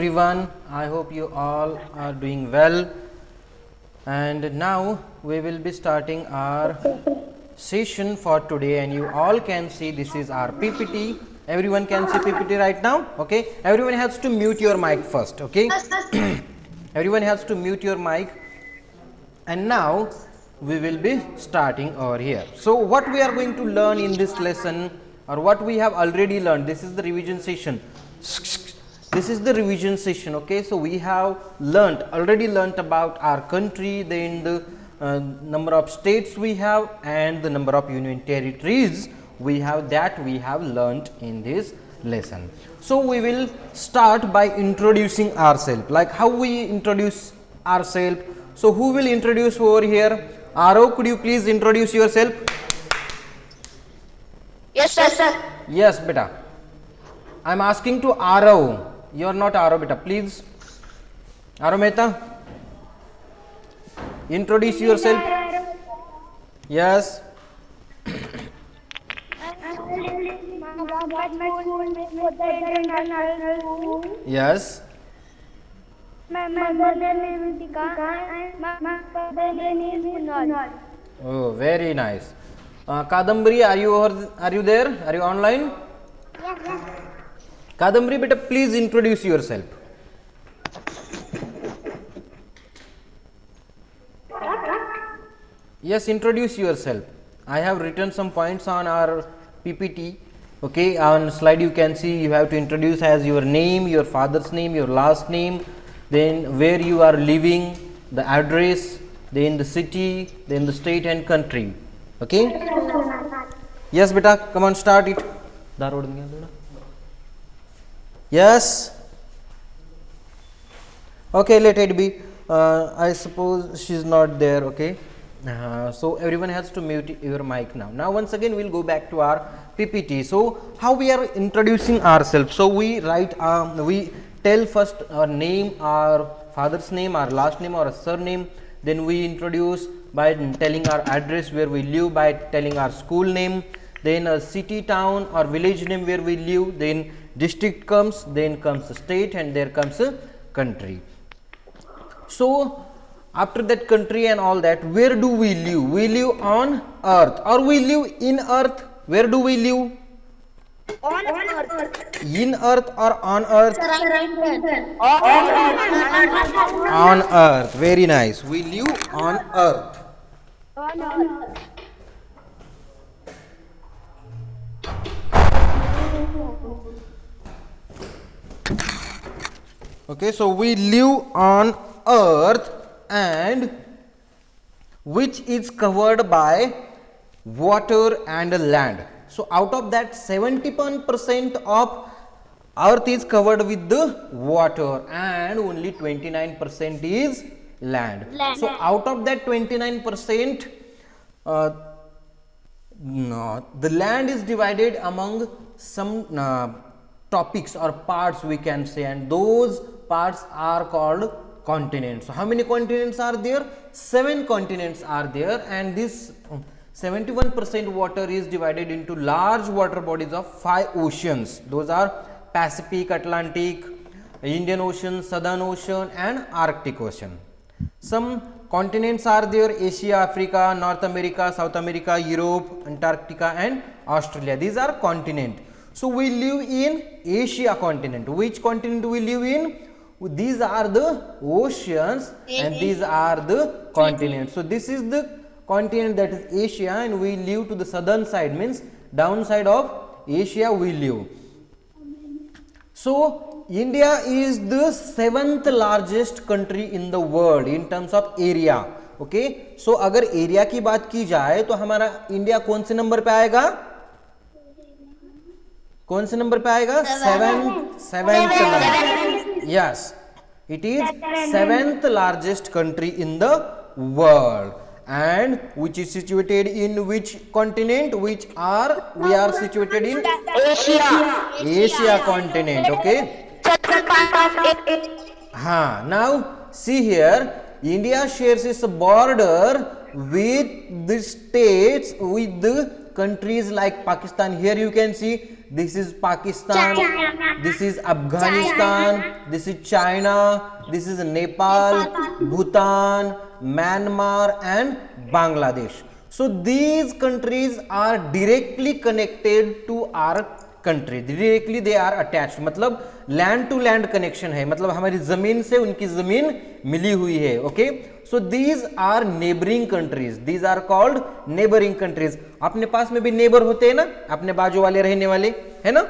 everyone. I hope you all are doing well. And now we will be starting our session for today, and you all can see this is our PPT. Everyone can see PPT right now. Okay, everyone has to mute your mic first. Okay, everyone has to mute your mic. And now we will be starting over here. So what we are going to learn in this lesson, or what we have already learned, this is the revision session. This is the revision session. Okay, so we have already learnt about our country, then the number of states we have, and the number of union territories we have, that we have learnt in this lesson. So we will start by introducing ourselves, like how we introduce ourselves. So who will introduce over here? Aro, could you please introduce yourself? Yes, sir. Yes, beta. I am asking to Aro. You are not Aro, beta. Please, Aro Mehta, introduce yourself. Yes. Yes. My mother name is Dika and my father name is Kunal. Oh, very nice. Kadambari, are you there? Are you online? Yes. Kadambari, beta, please introduce yourself. Yes, introduce yourself. I have written some points on our PPT. Okay, on slide you can see you have to introduce as your name, your father's name, your last name, then where you are living, the address, then the city, then the state and country. Okay? Yes, beta, come on, start it. Yes. Okay, let it be. I suppose she is not there. Okay. So everyone has to mute your mic now. Now once again we will go back to our PPT. So how we are introducing ourselves? So we write, we tell first our name, our father's name, our last name, or a surname. Then we introduce by telling our address where we live, by telling our school name, then a city, town or village name where we live, then district comes, then comes a state, and there comes a country. So after that country and all that, where do we live? We live on earth, or we live in earth. Where do we live? On earth. In earth or on earth? On On earth. Very nice. We live on earth. Okay, so we live on earth, and which is covered by water and land. So out of that 71% of earth is covered with the water, and only 29% is land. So out of that 29%, the land is divided among some topics or parts, we can say, and those parts are called continents. So how many continents are there? 7 continents are there, and this 71% water is divided into large water bodies of 5 oceans. Those are Pacific, Atlantic, Indian Ocean, Southern Ocean, and Arctic Ocean. Some continents are there: Asia, Africa, North America, South America, Europe, Antarctica, and Australia. These are continents. So we live in Asia continent. Which continent we live in? These are the oceans, and these are the continents. So this is the continent, that is Asia, and we live to the southern side, means downside of Asia we live. So India is the 7th largest country in the world in terms of area. Okay, so अगर area की बात की जाए तो हमारा India कौन से number पे आएगा? कौन से नंबर पे आएगा? 7th. Yes, it is 7th largest country in the world, and which is situated in which continent? We are situated in Asia continent. Okay. Now see here, India shares its border with the states, with the countries like Pakistan. Here you can see this is Pakistan, this is Afghanistan, this is China, this is Nepal, Bhutan, Myanmar and Bangladesh. So these countries are directly connected to our country, directly they are attached, मतलब land to land connection है, मतलब हमारी जमीन से उनकी जमीन मिली हुई है. Okay, so these are neighbouring countries, these are called neighbouring countries. अपने पास में भी नेबर होते हैं ना, अपने बाजू वाले रहने वाले, है ना,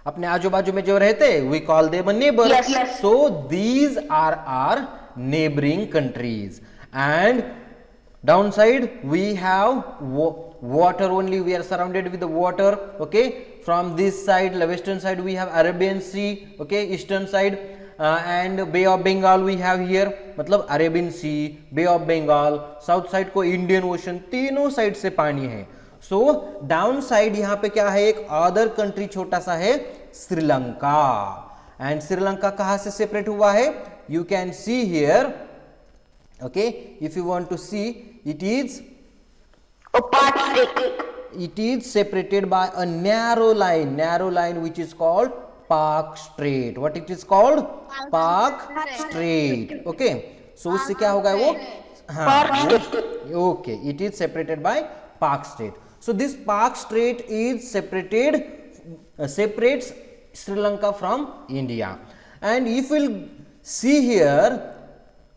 अपने आजू बाजू में जो रहते हैं we call them neighbour. So these are are neighbouring countries. And downside we have water only, we are surrounded with the water. Okay, from this side, the western side we have Arabian Sea. Okay, eastern side and Bay of Bengal we have here, मतलब Arabian Sea, Bay of Bengal. south side को Indian Ocean, तीनों side से पानी है. so down side यहाँ पे क्या है, एक अदर कंट्री छोटा सा है, श्रीलंका. एंड श्रीलंका कहाँ से सेपरेट हुआ है, you can see here. Okay, if you want to see, it is separated by a narrow line which is called Park Strait. What it is called? Park Strait. Okay, so उससे क्या होगा वो, हाँ, okay, it is separated by Park Strait. So this Park Strait is separates Sri Lanka from India. And if we'll see here,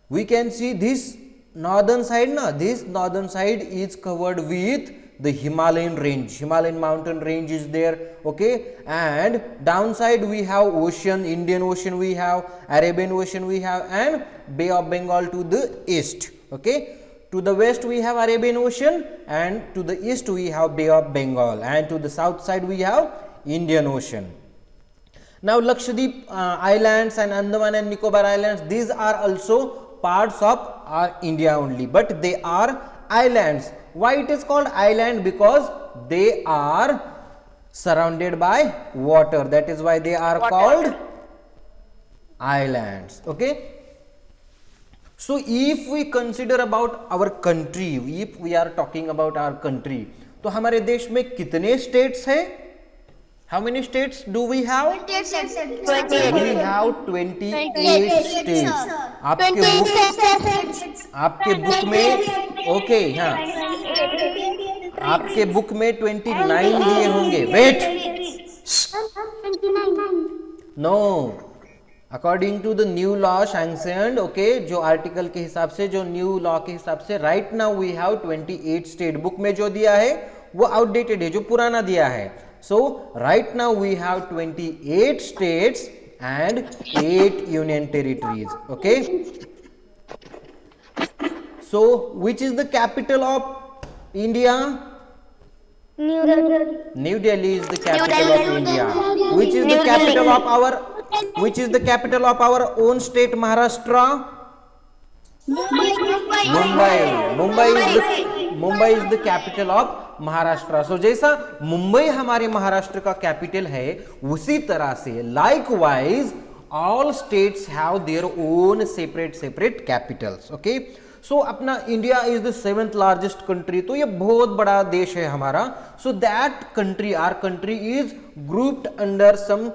we can see this northern side, this northern side is covered with the Himalayan range, Himalayan mountain range is there. Okay, and downside we have ocean, Indian Ocean we have, Arabian Ocean we have, and Bay of Bengal to the east. Okay, to the west we have Arabian Ocean, and to the east we have Bay of Bengal, and to the south side we have Indian Ocean. Now Lakshadweep Islands and Andaman and Nicobar Islands, these are also parts of our India only, but they are islands. Why it is called island? Because they are surrounded by water, that is why they are called islands. Okay, so if we consider about our country, if we are talking about our country, तो हमारे देश में कितने states हैं? How many states do we have? 28. We have 28 states. आपके book में, okay, हाँ, आपके बुक में 29 दिए होंगे. Wait, no, according to the new law sanctioned, okay, जो आर्टिकल के हिसाब से, जो न्यू लॉ के हिसाब से, right now we have 28 state. Book में जो दिया है वो आउटडेटेड है, जो पुराना दिया है. So right now we have 28 states and 8 union territories. Okay, so which is the capital of India? New Delhi is the capital of India. Which is the capital of our own state, Maharashtra? Mumbai is the capital of Maharashtra. सो जैसा मुंबई हमारे महाराष्ट्र का capital है, उसी तरह से likewise all states have their own separate capitals. Okay, so अपना India is the 7th largest country, तो ये बहुत बड़ा देश है हमारा. So that country, our country is grouped under some,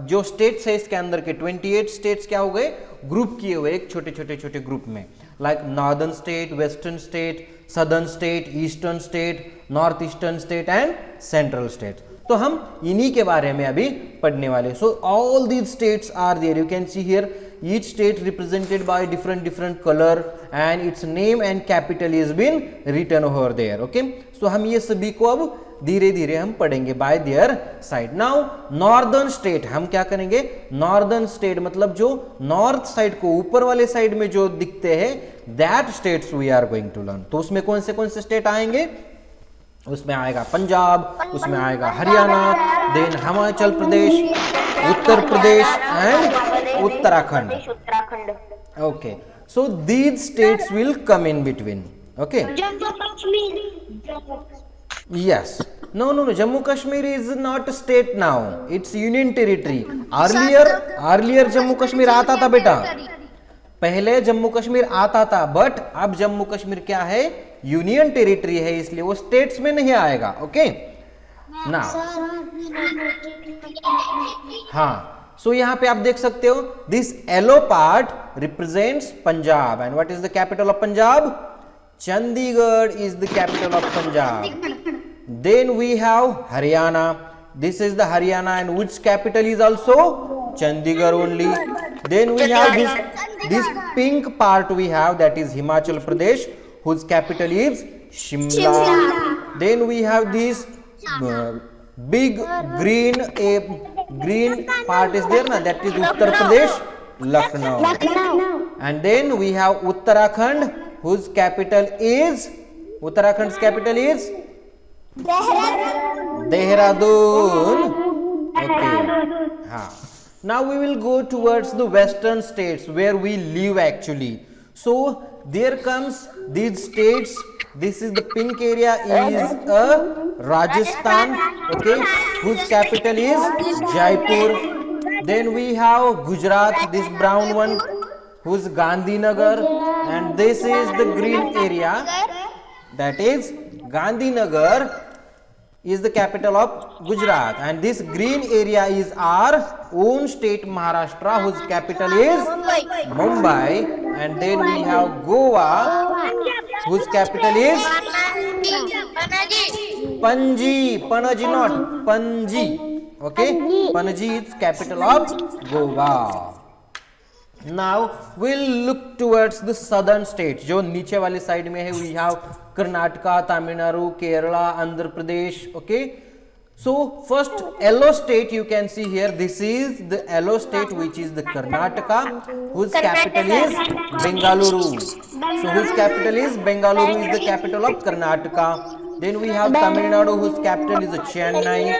जो स्टेट्स है इसके अंदर के 28 स्टेट्स क्या हो गए, ग्रुप किए हुए एक छोटे ग्रुप में, like northern state, western state, southern state, eastern state, north eastern state and central state. तो हम इन्हीं के बारे में अभी पढ़ने वाले. So all these states are there, you can see here, each state represented by different colour and its name and capital is been written over there. Okay, so हम ये सभी को अब धीरे धीरे हम पढ़ेंगे by there side. Now northern state, हम क्या करेंगे, नॉर्दर्न स्टेट मतलब जो नॉर्थ साइड को ऊपर वाले साइड में जो दिखते हैं, that states we are going to learn. तो उसमें कौन से स्टेट आएंगे, उसमें आएगा पंजाब, उसमें आएगा Haryana, then Himachal Pradesh, Uttar Pradesh and Uttarakhand. Okay, so these states will come in between. Okay, yes, no, Jammu Kashmir is not state now, it's union territory. Earlier Jammu Kashmir आता था बेटा, पहले जम्मू कश्मीर आता था, बट अब जम्मू कश्मीर क्या है, यूनियन टेरिटरी है, इसलिए वो स्टेट्स में नहीं आएगा. ओके, Now, हाँ, so यहाँ पे आप देख सकते हो this yellow part represents Punjab and what is the capital of Punjab? Chandigarh is the capital of Punjab. Then we have Haryana. This is the Haryana and which capital is also Chandigarh only. Then we have this pink part we have, that is Himachal Pradesh, whose capital is Shimla. Then we have this big green part is there na, that is Uttar Pradesh, Lucknow. And then we have Uttarakhand, whose capital is, Uttarakhand's capital is Dehradun. Okay. हाँ. Now we will go towards the western states where we live actually. So there comes these states. This is the pink area is Rajasthan, okay, whose capital is Jaipur. Then we have Gujarat, this brown one, whose Gandhinagar, and this is the green area, that is Gandhinagar is the capital of Gujarat, and this green area is our own state Maharashtra, whose capital is Mumbai. And then we have Goa, whose capital is Panji. Panaji, not Panji. Okay, Panaji is capital of Goa. Now we'll look towards the southern states. जो नीचे वाले side में है, we have Karnataka, Tamil Nadu, Kerala, Andhra Pradesh. Okay, so first yellow state you can see here. This is the yellow state, which is the Karnataka, whose capital is Bengaluru. So whose capital is Bengaluru is the capital of Karnataka. Then we have Tamil Nadu, whose capital is Chennai.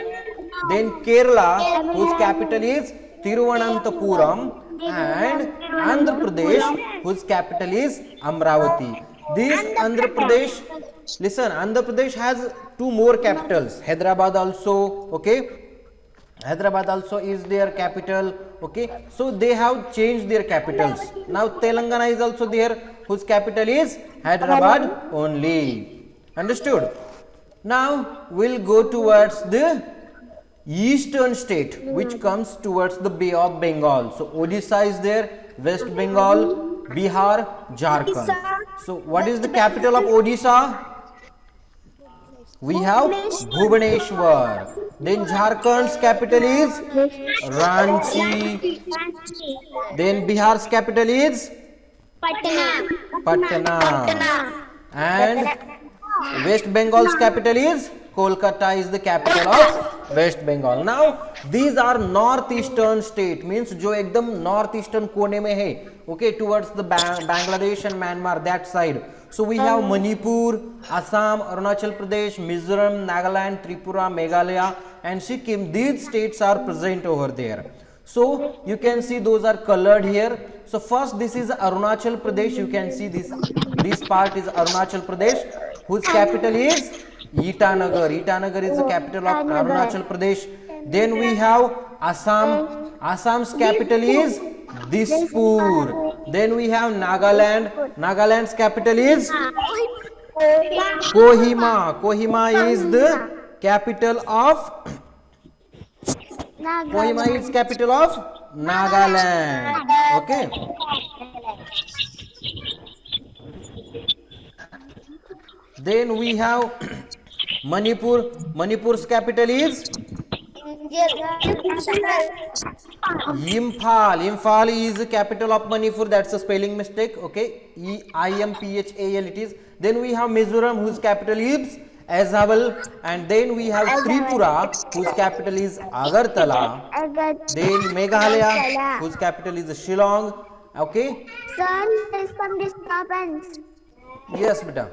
Then Kerala, whose capital is Thiruvananthapuram. And Andhra Pradesh, whose capital is Amravati. This Andhra Pradesh, listen, Andhra Pradesh has two more capitals. Hyderabad also, okay. Hyderabad also is their capital, okay. So they have changed their capitals. Now Telangana is also there, whose capital is Hyderabad only. Understood? Now we'll go towards the eastern state, which comes towards the Bay of Bengal. So Odisha is there, West Bengal, Bihar, Jharkhand. So what is the capital of Odisha? We have Bhubaneswar. Then Jharkhand's capital is Ranchi. Then Bihar's capital is Patna. And West Bengal's capital is Kolkata is the capital of West Bengal. Now these are northeastern state, means जो एकदम northeastern कोने में है, okay, towards the Bangladesh and Myanmar, that side. So we have Manipur, Assam, Arunachal Pradesh, Mizoram, Nagaland, Tripura, Meghalaya and Sikkim. These states are present over there. So you can see those are colored here. So first this is Arunachal Pradesh. You can see this part is Arunachal Pradesh, whose capital is Itanagar. Itanagar is the capital of Arunachal Pradesh. Then we have Assam. Assam's capital is Dispur. Then we have Nagaland. Nagaland's capital is Kohima. Kohima is the capital of Kohima is capital of Nagaland. Okay. Then we have Manipur. Manipur's capital is Imphal. Imphal is the capital of Manipur. That's a spelling mistake. Okay, Imphal it is. Then we have Mizoram, whose capital is Aizawl, and then we have Tripura, whose capital is Agartala. Then Meghalaya, whose capital is Shillong. Okay. Yes, beta.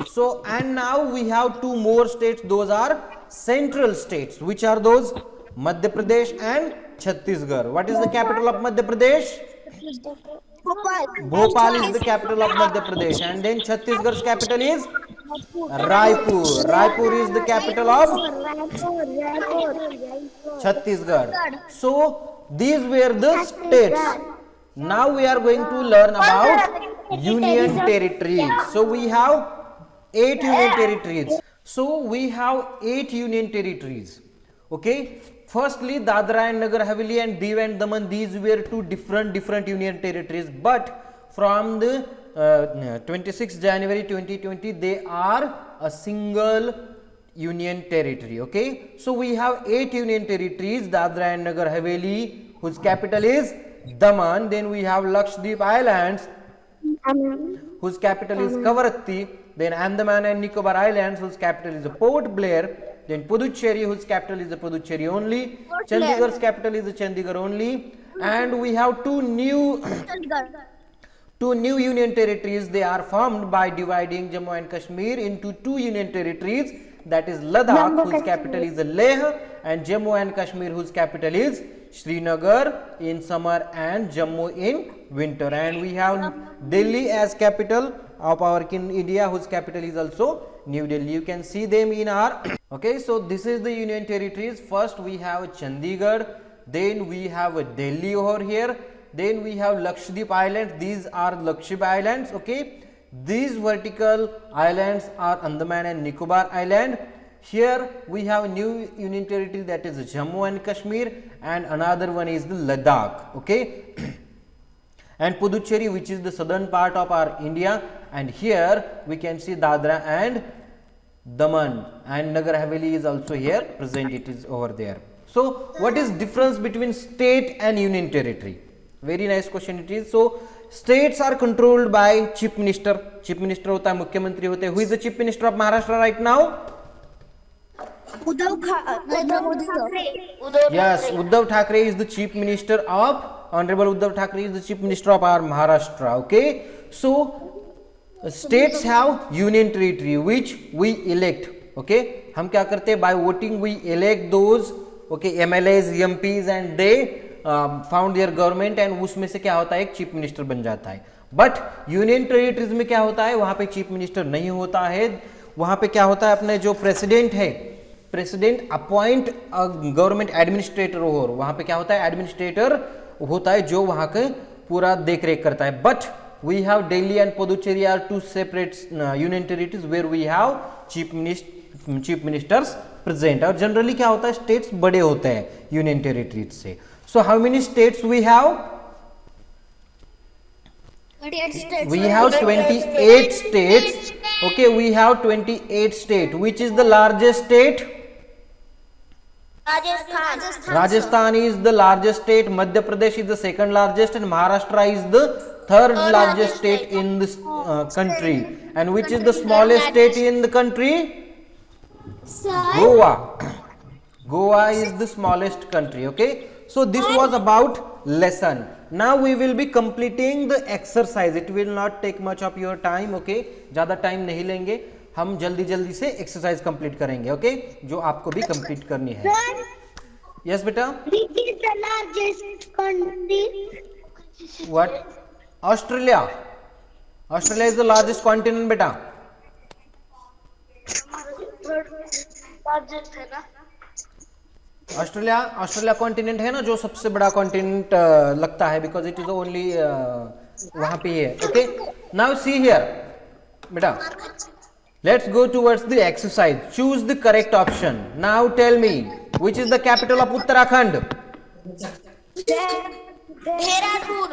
So and now we have two more states. Those are central states. Which are those? Madhya Pradesh and Chhattisgarh. What is the capital of Madhya Pradesh? Bhopal is the capital of Madhya Pradesh. And then Chhattisgarh's capital is Raipur. Raipur is the capital of Chhattisgarh. So these were the states. Now we are going to learn about union territories. So we have 8 union territories. So we have 8 union territories. Okay, firstly Dadra and Nagar Haveli and Diu and Daman, these were two different union territories, but from the 26 January 2020 they are a single union territory. Okay, so we have 8 union territories, Dadra and Nagar Haveli, whose capital is Daman. Then we have Lakshadweep Islands, whose capital is Kavaratti. Then Andaman and Nicobar Islands, whose capital is Port Blair. Then Puducherry, whose capital is the Puducherry only. Chandigarh's capital is the Chandigarh only. And we have two new union territories. They are formed by dividing Jammu and Kashmir into 2 union territories, that is Ladakh, whose capital is Leh, and Jammu and Kashmir, whose capital is Srinagar in summer and Jammu in winter. And we have Delhi as capital of our India, whose capital is also New Delhi. You can see them in our okay, so this is the union territories. First we have Chandigarh, then we have Delhi over here, then we have Lakshadweep Islands. These are Lakshadweep Islands. Okay, these vertical islands are Andaman and Nicobar Island. Here we have new union territory, that is Jammu and Kashmir, and another one is the Ladakh. Okay, and Puducherry, which is the southern part of our India, and here we can see Dadra and Daman, and Nagar Haveli is also here present, it is over there. So what is difference between state and union territory? Very nice question it is. So states are controlled by chief minister. Chief minister होता है, मुख्यमंत्री होते हैं. Who is the chief minister of Maharashtra right now? Yes, Uddhav Thackeray is the chief minister of, Honorable Uddhav Thackeray is the chief minister of our Maharashtra. Okay, so states have union territory which we elect. Okay, हम क्या करते हैं? By voting we elect those, okay, MLAs, MPs, and they found their government, and उसमें से क्या होता है? एक चीफ मिनिस्टर बन जाता है. बट यूनियन टेरिटरीज में क्या होता है? वहां पे चीफ मिनिस्टर नहीं होता है. वहां पे क्या होता है? अपने जो प्रेसिडेंट है, प्रेसिडेंट अपॉइंट गवर्नमेंट एडमिनिस्ट्रेटर, और वहां पे क्या होता है? एडमिनिस्ट्रेटर होता है जो वहां के पूरा देख रेख करता है. But we have Delhi and Puducherry are two separate union territories where we have chief ministers present. और जनरली क्या होता है? स्टेट्स बड़े होते हैं यूनियन टेरिटरीज से. So how many states we have? We have 28 states. Okay, we have 28 states. Which is the largest state? Rajasthan is the largest state. Madhya Pradesh is the second largest, and Maharashtra is the third largest state in this country. And which is the smallest state in the country? Goa. Goa is the smallest country. Okay, so this was about lesson. Now we will be completing the exercise. It will not take much of your time. Okay, ज़्यादा time नहीं लेंगे, हम जल्दी जल्दी से exercise complete करेंगे. Okay, जो आपको भी कंप्लीट करनी है. यस बेटा. What? Australia. Australia is the largest continent बेटा. ऑस्ट्रेलिया कॉन्टिनेंट है ना, जो सबसे बड़ा कॉन्टिनेंट लगता है, बिकॉज इट इज ओनली वहां पे है. ओके, नाउ सी हियर बेटा, let's go towards the exercise. Choose the correct option. Now tell me, which is the capital of Uttarakhand? Dehradun.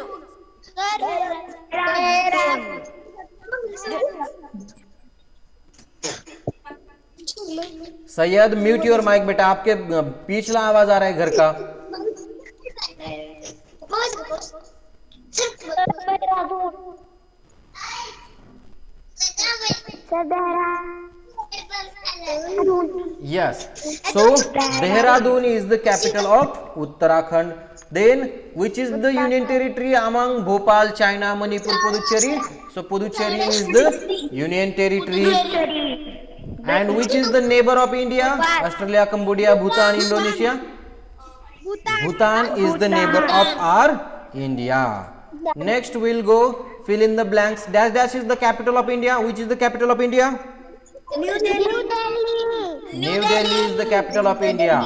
Syed, mute your mic बेटा, आपके पिछला आवाज आ रहा है घर का. Yes, so Dehradun is the capital of Uttarakhand. Then which is the union territory among Bhopal, China, Manipur, Puducherry? So Puducherry is the union territory. And which is the neighbor of India? Australia, Cambodia, Bhutan, Indonesia. Bhutan is the neighbor of our India. Next we'll go fill in the blanks. Dash dash is the capital of India. Which is the capital of India? New Delhi. New Delhi is the capital of India.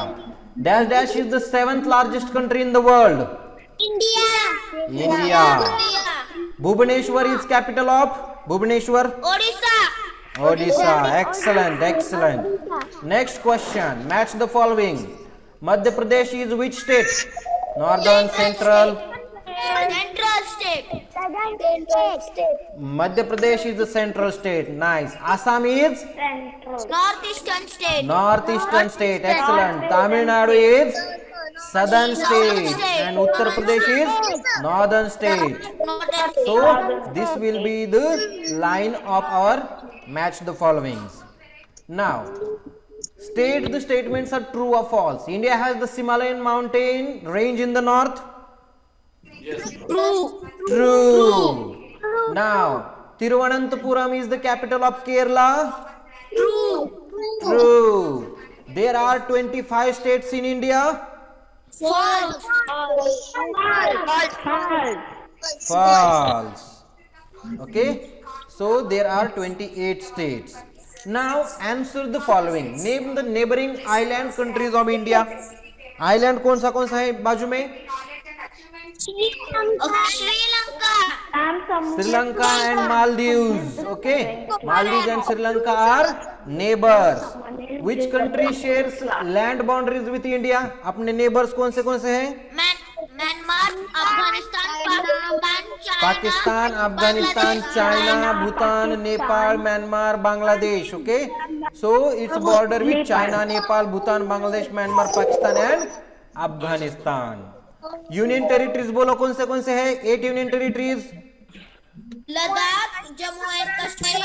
Dash dash is the 7th largest country in the world. India. India. Bhubaneswar is capital of? Bhubaneswar. Odisha. Odisha. Excellent, excellent. Next question. Match the following. Madhya Pradesh is which state? Northern, central. Central state. Southern state. Madhya Pradesh is the central state. Nice. Assam is Northeastern state. northeastern state. Excellent. Tamil Nadu is southern state. And Uttar Pradesh is northern state. Northern state. So this will be the line of our match the followings. Now, state the statements are true or false. India has the Himalayan mountain range in the north. True. True. Now, Thiruvananthapuram is the capital of Kerala. True. True. There are 25 states in India. False. False. Okay. So there are 28 states. Now answer the following. Name the neighboring island countries of India. Island कौन सा है बाजू में? Sri Lanka. Sri Lanka and Maldives. Okay. Maldives and Sri Lanka are neighbors. Which country shares land boundaries with India? अपने neighbors कौन से हैं? Myanmar, Afghanistan, Pakistan, Afghanistan, China, Bhutan, Nepal, Myanmar, Bangladesh. Okay. So it's border with China, Nepal, Bhutan, Bangladesh, Myanmar, Pakistan and Afghanistan. Union territories बोलो कौन से हैं? 8 union territories. Ladakh, Jammu and Kashmir,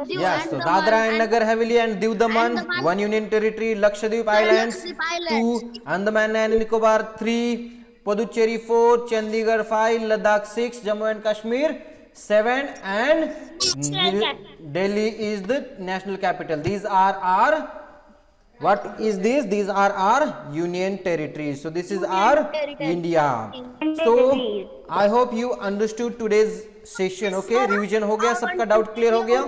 Yes, so Dadra and Nagar Haveli and Diu Daman, 1 union territory. Lakshadweep Islands, 2. Andaman and Nicobar, 3. Puducherry, 4. Chandigarh, 5. Ladakh, 6. Jammu and Kashmir, 7. And Delhi is the national capital. These are our, what is this? These are our union territories. So this is our India. So I hope you understood today's session. Okay, revision हो गया, सबका doubt clear हो गया?